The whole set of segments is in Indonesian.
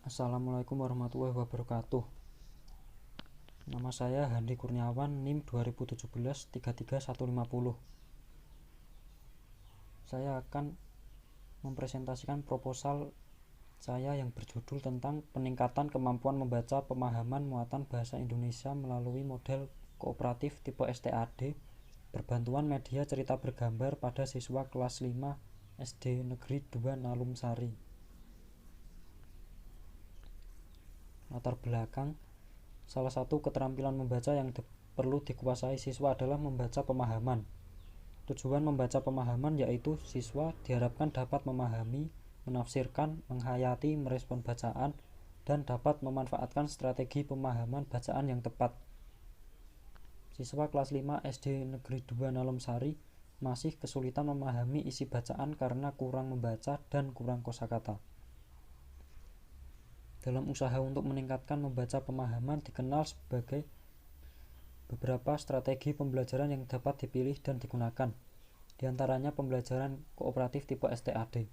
Assalamualaikum warahmatullahi wabarakatuh. Nama saya Handi Kurniawan, NIM 2017 33150. Saya akan mempresentasikan proposal saya yang berjudul tentang peningkatan kemampuan membaca pemahaman muatan bahasa Indonesia melalui model kooperatif tipe STAD berbantuan media cerita bergambar pada siswa kelas 5 SD Negeri 2 Nalum Sari. Latar belakang: salah satu keterampilan membaca yang perlu dikuasai siswa adalah membaca pemahaman. Tujuan membaca pemahaman yaitu siswa diharapkan dapat memahami, menafsirkan, menghayati, merespon bacaan, dan dapat memanfaatkan strategi pemahaman bacaan yang tepat. Siswa kelas 5 SD Negeri 2 Nalum Sari masih kesulitan memahami isi bacaan karena kurang membaca dan kurang kosakata. Dalam usaha untuk meningkatkan membaca pemahaman dikenal sebagai beberapa strategi pembelajaran yang dapat dipilih dan digunakan. Di antaranya pembelajaran kooperatif tipe STAD.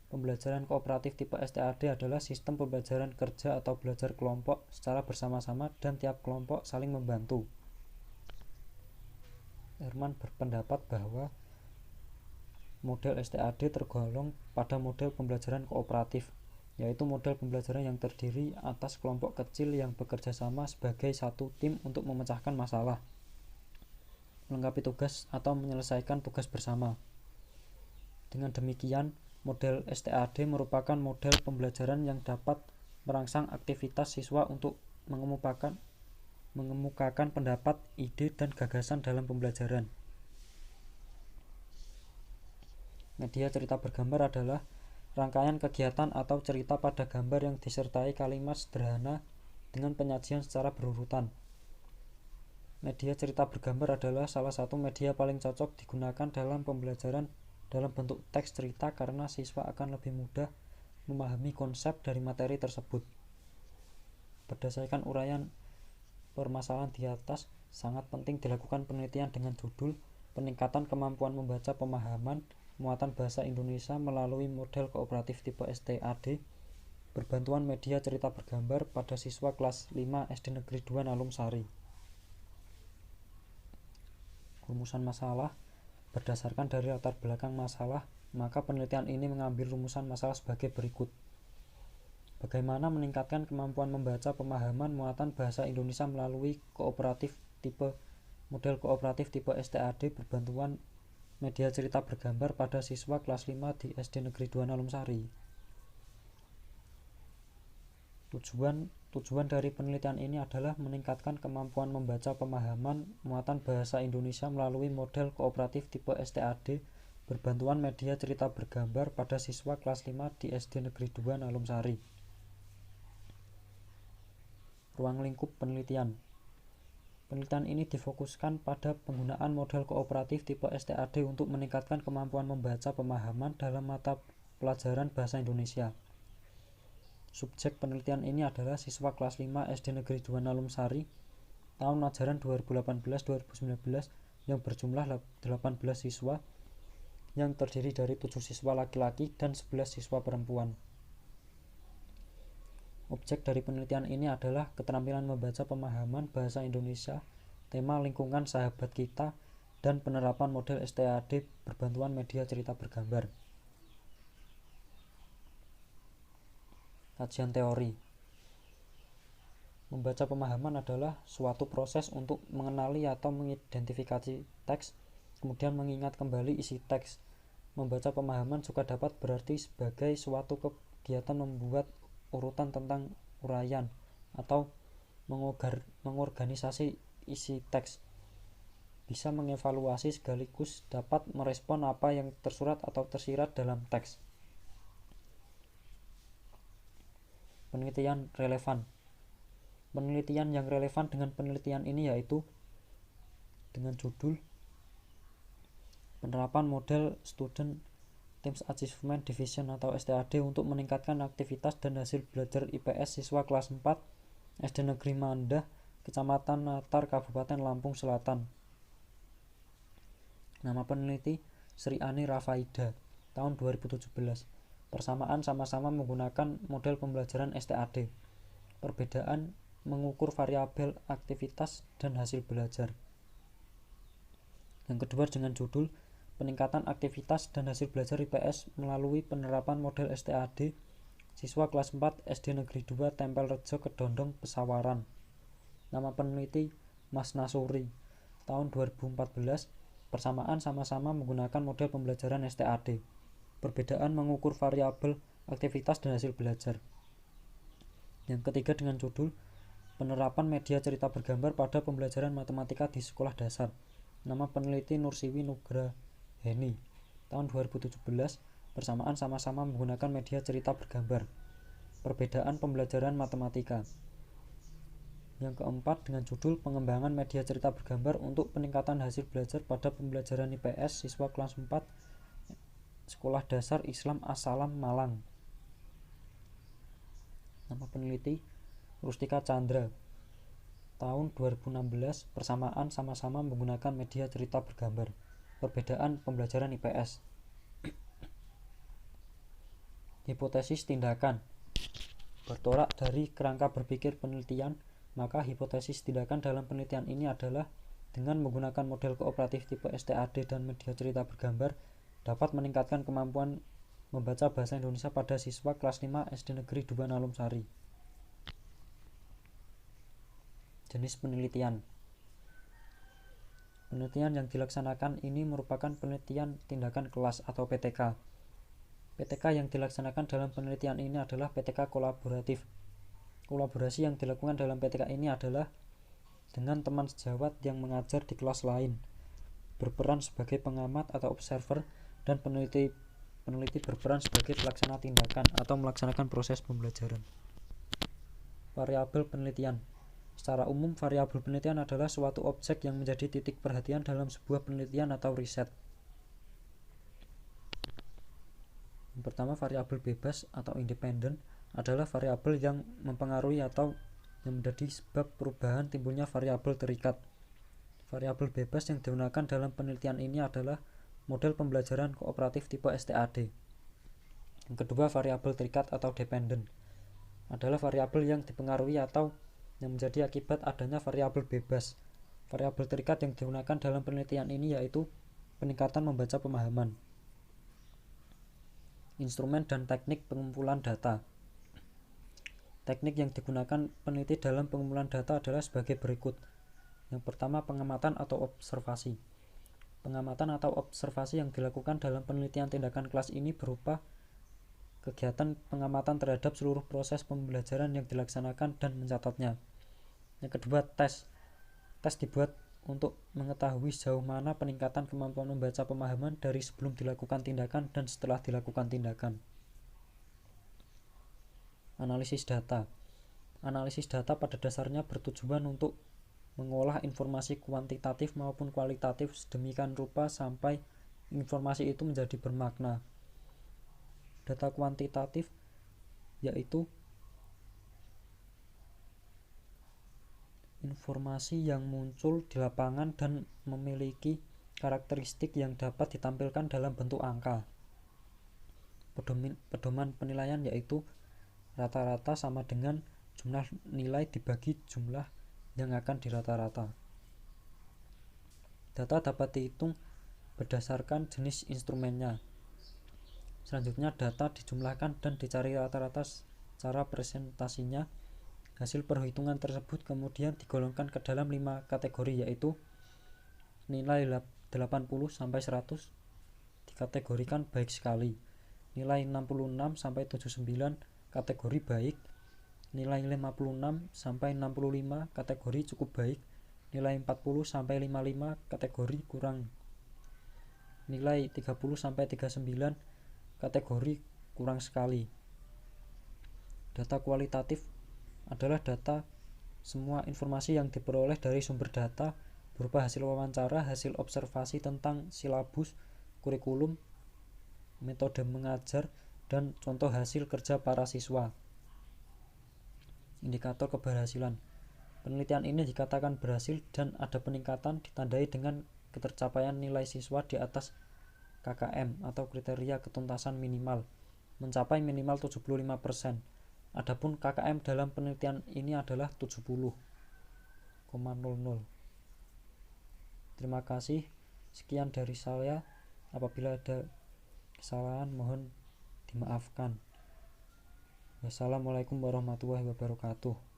Pembelajaran kooperatif tipe STAD adalah sistem pembelajaran kerja atau belajar kelompok secara bersama-sama dan tiap kelompok saling membantu. Herman berpendapat bahwa model STAD tergolong pada model pembelajaran kooperatif, yaitu model pembelajaran yang terdiri atas kelompok kecil yang bekerja sama sebagai satu tim untuk memecahkan masalah, melengkapi tugas, atau menyelesaikan tugas bersama. Dengan demikian, model STAD merupakan model pembelajaran yang dapat merangsang aktivitas siswa untuk mengemukakan pendapat, ide, dan gagasan dalam pembelajaran. Media cerita bergambar adalah rangkaian kegiatan atau cerita pada gambar yang disertai kalimat sederhana dengan penyajian secara berurutan. Media cerita bergambar adalah salah satu media paling cocok digunakan dalam pembelajaran dalam bentuk teks cerita karena siswa akan lebih mudah memahami konsep dari materi tersebut. Berdasarkan uraian permasalahan di atas, sangat penting dilakukan penelitian dengan judul Peningkatan Kemampuan Membaca Pemahaman Muatan Bahasa Indonesia melalui model kooperatif tipe STAD berbantuan media cerita bergambar pada siswa kelas 5 SD Negeri 2 Nalum Sari. Rumusan masalah: berdasarkan dari latar belakang masalah, maka penelitian ini mengambil rumusan masalah sebagai berikut. Bagaimana meningkatkan kemampuan membaca pemahaman muatan bahasa Indonesia melalui model kooperatif tipe STAD berbantuan media cerita bergambar pada siswa kelas 5 di SD Negeri 2 Nalum Sari. Tujuan dari penelitian ini adalah meningkatkan kemampuan membaca pemahaman muatan bahasa Indonesia melalui model kooperatif tipe STAD berbantuan media cerita bergambar pada siswa kelas 5 di SD Negeri 2 Nalum Sari. Ruang lingkup penelitian. Penelitian ini difokuskan pada penggunaan model kooperatif tipe STAD untuk meningkatkan kemampuan membaca pemahaman dalam mata pelajaran bahasa Indonesia. Subjek penelitian ini adalah siswa kelas 5 SD Negeri 2 Nalum Sari tahun ajaran 2018-2019 yang berjumlah 18 siswa yang terdiri dari 7 siswa laki-laki dan 11 siswa perempuan. Objek dari penelitian ini adalah keterampilan membaca pemahaman bahasa Indonesia, tema lingkungan sahabat kita, dan penerapan model STAD berbantuan media cerita bergambar. Kajian teori. Membaca pemahaman adalah suatu proses untuk mengenali atau mengidentifikasi teks, kemudian mengingat kembali isi teks. Membaca pemahaman juga dapat berarti sebagai suatu kegiatan membuat urutan tentang uraian atau mengorganisasi isi teks. Bisa mengevaluasi sekaligus dapat merespon apa yang tersurat atau tersirat dalam teks. Penelitian relevan. Penelitian yang relevan dengan penelitian ini yaitu dengan judul Penerapan Model Student Teams Achievement Division atau STAD untuk meningkatkan aktivitas dan hasil belajar IPS siswa kelas 4 SD Negeri Mandah, Kecamatan Natar, Kabupaten Lampung Selatan. Nama peneliti Sri Ani Rafaida, tahun 2017. Persamaan sama-sama menggunakan model pembelajaran STAD. Perbedaan mengukur variabel aktivitas dan hasil belajar. Yang kedua dengan judul peningkatan aktivitas dan hasil belajar IPS melalui penerapan model STAD siswa kelas 4 SD Negeri 2 Tempel Rejo Kedondong Pesawaran. Nama peneliti Mas Nasuri. Tahun 2014. Persamaan sama-sama menggunakan model pembelajaran STAD. Perbedaan mengukur variabel aktivitas dan hasil belajar. Yang ketiga dengan judul penerapan media cerita bergambar pada pembelajaran matematika di sekolah dasar. Nama peneliti Nursiwi Nugraheni. Tahun 2017. Persamaan sama-sama menggunakan media cerita bergambar. Perbedaan pembelajaran matematika. Yang keempat dengan judul pengembangan media cerita bergambar untuk peningkatan hasil belajar pada pembelajaran IPS siswa kelas 4 Sekolah Dasar Islam As-Salam Malang. Nama peneliti Rustika Chandra. Tahun 2016. Persamaan sama-sama menggunakan media cerita bergambar. Perbedaan pembelajaran IPS. Hipotesis tindakan. Bertolak dari kerangka berpikir penelitian, maka hipotesis tindakan dalam penelitian ini adalah dengan menggunakan model kooperatif tipe STAD dan media cerita bergambar dapat meningkatkan kemampuan membaca bahasa Indonesia pada siswa kelas 5 SD Negeri 2 Nalumsari. Jenis penelitian. Penelitian yang dilaksanakan ini merupakan penelitian tindakan kelas atau PTK. PTK yang dilaksanakan dalam penelitian ini adalah PTK kolaboratif. Kolaborasi yang dilakukan dalam PTK ini adalah dengan teman sejawat yang mengajar di kelas lain, berperan sebagai pengamat atau observer, dan peneliti berperan sebagai pelaksana tindakan atau melaksanakan proses pembelajaran. Variabel penelitian. Secara umum, variabel penelitian adalah suatu objek yang menjadi titik perhatian dalam sebuah penelitian atau riset. Yang pertama, variabel bebas atau independen adalah variabel yang mempengaruhi atau yang menjadi sebab perubahan timbulnya variabel terikat. Variabel bebas yang digunakan dalam penelitian ini adalah model pembelajaran kooperatif tipe STAD. Yang kedua, variabel terikat atau dependen adalah variabel yang dipengaruhi atau yang menjadi akibat adanya variabel bebas. Variabel terikat yang digunakan dalam penelitian ini yaitu peningkatan membaca pemahaman. Instrumen dan teknik pengumpulan data. Teknik yang digunakan peneliti dalam pengumpulan data adalah sebagai berikut. Yang pertama, pengamatan atau observasi. Pengamatan atau observasi yang dilakukan dalam penelitian tindakan kelas ini berupa kegiatan pengamatan terhadap seluruh proses pembelajaran yang dilaksanakan dan mencatatnya. Yang kedua, tes. Tes dibuat untuk mengetahui sejauh mana peningkatan kemampuan membaca pemahaman dari sebelum dilakukan tindakan dan setelah dilakukan tindakan. Analisis data. Analisis data pada dasarnya bertujuan untuk mengolah informasi kuantitatif maupun kualitatif sedemikian rupa sampai informasi itu menjadi bermakna. Data kuantitatif yaitu informasi yang muncul di lapangan dan memiliki karakteristik yang dapat ditampilkan dalam bentuk angka. Pedoman penilaian yaitu rata-rata sama dengan jumlah nilai dibagi jumlah yang akan dirata-rata. Data dapat dihitung berdasarkan jenis instrumennya. Selanjutnya data dijumlahkan dan dicari rata-rata secara presentasinya. Hasil perhitungan tersebut kemudian digolongkan ke dalam 5 kategori yaitu nilai 80 sampai 100 dikategorikan baik sekali, nilai 66 sampai 79 kategori baik, nilai 56 sampai 65 kategori cukup baik, nilai 40 sampai 55 kategori kurang, nilai 30 sampai 39 kategori kurang sekali. Data kualitatif adalah data semua informasi yang diperoleh dari sumber data berupa hasil wawancara, hasil observasi tentang silabus, kurikulum, metode mengajar, dan contoh hasil kerja para siswa. Indikator keberhasilan. Penelitian ini dikatakan berhasil dan ada peningkatan ditandai dengan ketercapaian nilai siswa di atas KKM atau kriteria ketuntasan minimal mencapai minimal 75%. Adapun KKM dalam penelitian ini adalah 70,00. Terima kasih. Sekian dari saya. Apabila ada kesalahan mohon dimaafkan. Wassalamualaikum warahmatullahi wabarakatuh.